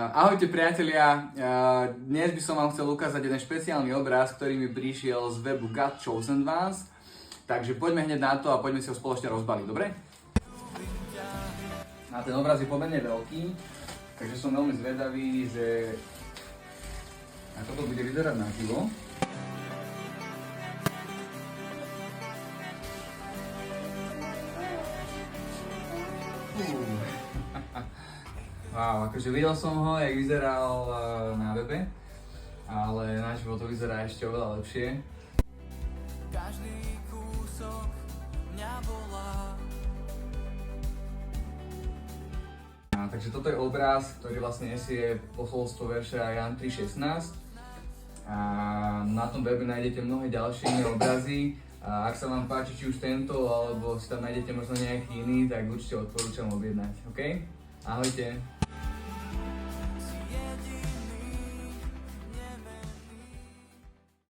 Ahojte priatelia, dnes by som vám chcel ukázať jeden špeciálny obraz, ktorý mi prišiel z webu God Chosen Ones. Takže poďme hneď na to a poďme si ho spoločne rozbaliť, dobre? A ten obraz je pomerne veľký, takže som veľmi zvedavý, že ako to bude vyzerať na živo. Wow, akože videl som ho, jak vyzeral na webe, ale naživo to vyzerá ešte oveľa lepšie. Každý kúsok mňa volá. Takže toto je obraz, ktorý vlastne nesie posolstvo verša Ján 3.16. A na tom webe nájdete mnohé ďalšie iné obrazy. A ak sa vám páči či už tento, alebo si tam nájdete možno nejaký iný, tak určite odporúčam objednať, OK? Ahojte!